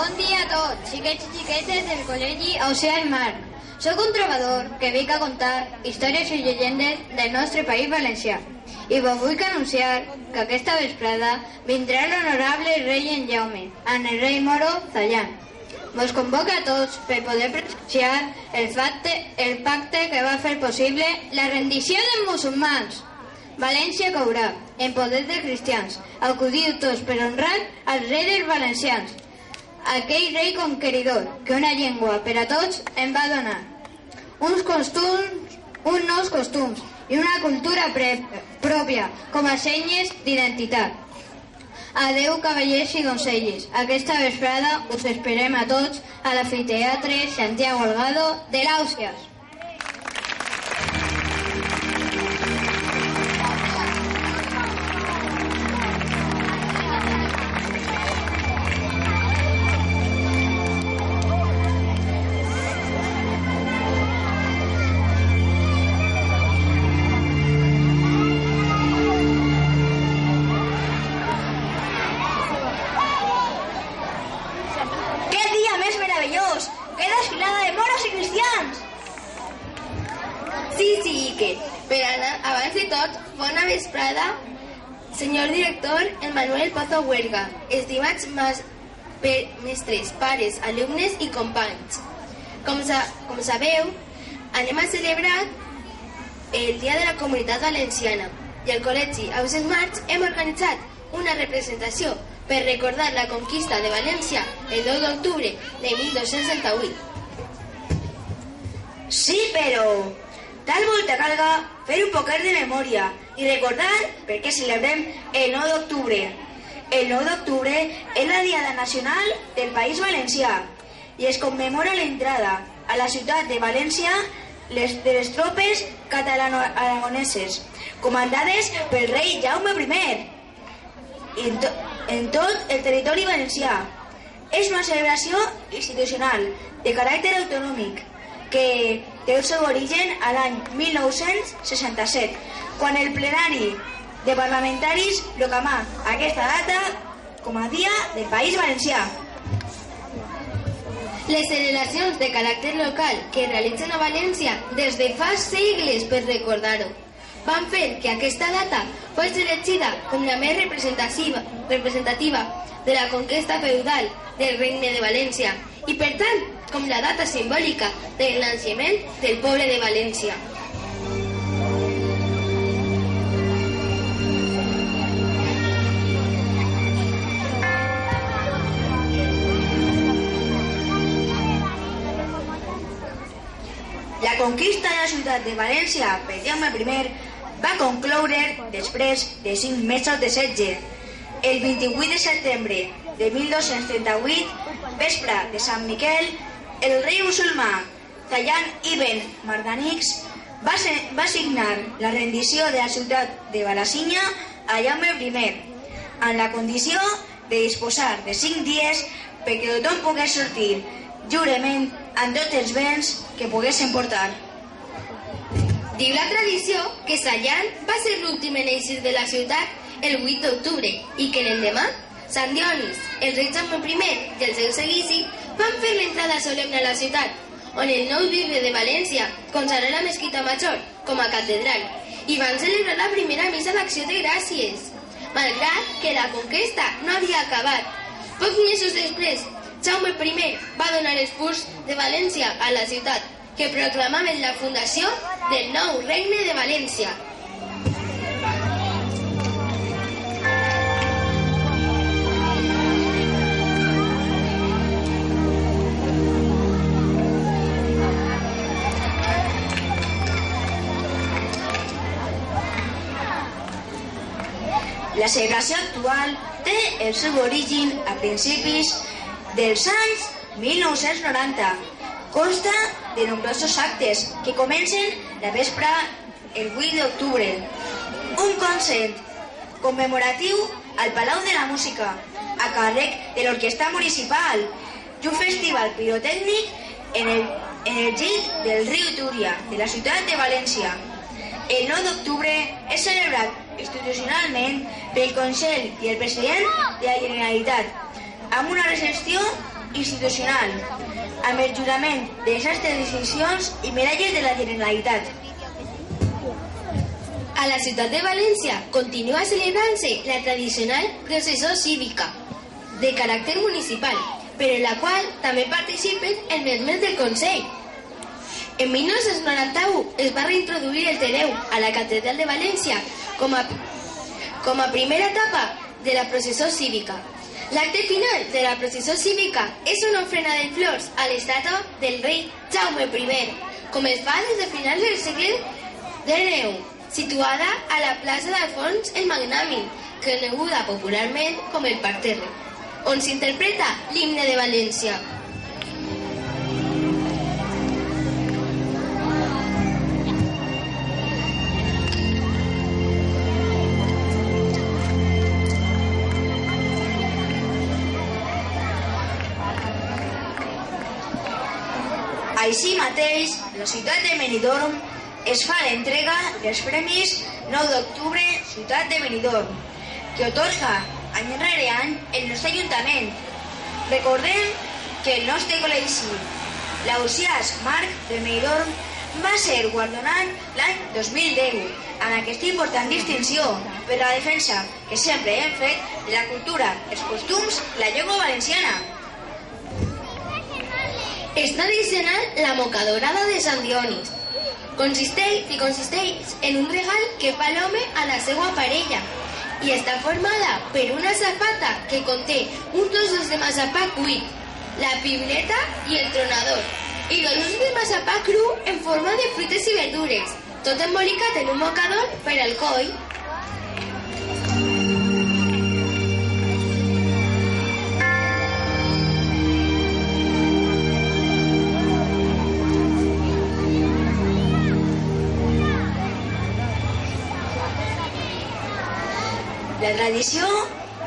Bon dia a tots, xiquets i xiquetes del Col·legi Ausià i Marc. Soc un trobador que vinc a contar històries i llegendes del nostre país valencià. I vos vull anunciar que aquesta vesprada vindrà l'honorable rei en Jaume, amb el rei moro Zayán. Vos convoca a tots per poder presenciar el pacte que va fer possible la rendició dels musulmans. València caurà en poder dels cristians. Acudiu tots per honrar al rei dels valencians, aquell rei conqueridor que una llengua per a tots em va donar, uns nous costums i una cultura pròpia com a senyes d'identitat. Adeu, cavallers i doncelles. Aquesta vesprada us esperem a tots a l'Amfiteatre Santiago Algado de l'Àusias. Abans de tot, bona vesprada, senyor director Emmanuel Pozo Huerga, estimats mestres, pares, alumnes i companys. Com sabeu, anem a celebrar el Dia de la Comunitat Valenciana i al Col·legi Ausià i Marc hem organitzat una representació per recordar la conquista de València el 2 d'octubre de 1268. Sí, però tal volta calga fer un poquet de memòria i recordar per què celebrem el 9 d'octubre. El 9 d'octubre és la Diada Nacional del País Valencià i es commemora l'entrada a la ciutat de València de les tropes catalano-aragoneses, comandades pel rei Jaume I en tot el territori valencià. És una celebració institucional de caràcter autonòmic que té el seu origen a l'any 1967, quan el plenari de parlamentaris proclamà aquesta data com a Dia del País Valencià. Les celebracions de caràcter local que es realitzen a València des de fa segles per recordar-ho van fer que aquesta data fos elegida com la més representativa de la conquesta feudal del Regne de València i, per tant, com la data simbòlica del naixement del poble de València. La conquista de la ciutat de València per Jaume I va concloure després de 5 mesos de setge. El 28 de setembre de 1238, vespre de Sant Miquel, el rei musulmà Zayán ibn Mardanix va signar la rendició de la ciutat de Valasinya a Jaume I, amb la condició de disposar de 5 dies perquè tothom pogués sortir lliurement amb tots els béns que poguessin portar. Diu la tradició que Zayán va ser l'últim en eixir de la ciutat el 8 d'octubre i que l'endemà Sant Dionís, el rei Jaume I i el seu seguici van fer l'entrada solemne a la ciutat, on el nou bisbe de València consagrà la mesquita major com a catedral i van celebrar la primera missa d'acció de gràcies. Malgrat que la conquesta no havia acabat, pocs mesos després, Jaume I va donar els furs de València a la ciutat, que proclamaven la fundació del nou Regne de València. La celebració actual té el seu origen a principis dels anys 1990. Consta de nombrosos actes que comencen la vespre el 8 d'octubre. Un concert commemoratiu al Palau de la Música, a càrrec de l'Orquestra Municipal, i un festival pirotècnic en el llit del riu Túria, de la ciutat de València. El 9 d'octubre és celebrat institucionalment pel Consell i el President de la Generalitat, amb una recepció institucional, amb el jurament de les altres decisions i medalles de la Generalitat. A la ciutat de València continua celebrant-se la tradicional processó cívica de caràcter municipal, però en la qual també participen els membres del Consell. En 1991 es va reintroduir el Tereu a la Catedral de València com a primera etapa de la processó cívica. L'acte final de la processó cívica és una ofrena de flors a l'estàtua del rei Jaume I, com es fa des de finals del segle XIX, situada a la plaça d'Alfons el Magnànim, coneguda popularment com el Parterre, on s'interpreta l'himne de València. Així mateix, la ciutat de Benidorm es fa l'entrega dels Premis 9 d'octubre Ciutat de Benidorm, que otorga any rere any el nostre Ajuntament. Recordem que el nostre col·legi, l'Ausiàs Marc de Benidorm, va ser guardonat l'any 2010 amb aquesta important distinció per la defensa que sempre hem fet de la cultura, els costums i la llengua valenciana. És tradicional la mocadorada de Sant Dionis. Consisteix en un regal que fa l'home a la seva parella i està formada per una safata que conté uns trossos de massapà cuit, la piuleta i el tronador, i dos ossos de massapà cru en forma de fruites i verdures, tot embolicat en un mocador per al coll. La tradició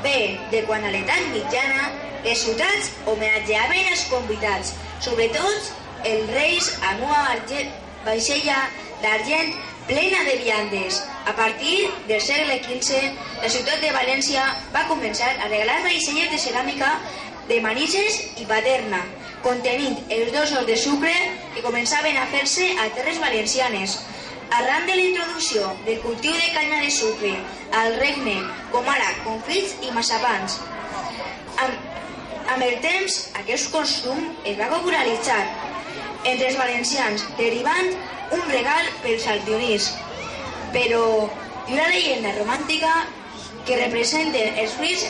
ve de quan a l'edat mitjana les ciutats homenatjaven els convidats, sobretot els reis amb una vaixella d'argent plena de viandes. A partir del segle XV, la ciutat de València va començar a regalar vaixelles de ceràmica de Manises i Paterna, contenint els dos ous de sucre que començaven a fer-se a terres valencianes. Arran de la introducció del cultiu de canya de sucre al regne, com ara confits i massapans, amb el temps aquest costum es va popularitzar entre els valencians, derivant un regal per Sant Dionís, però hi ha una llegenda romàntica que representa els fruits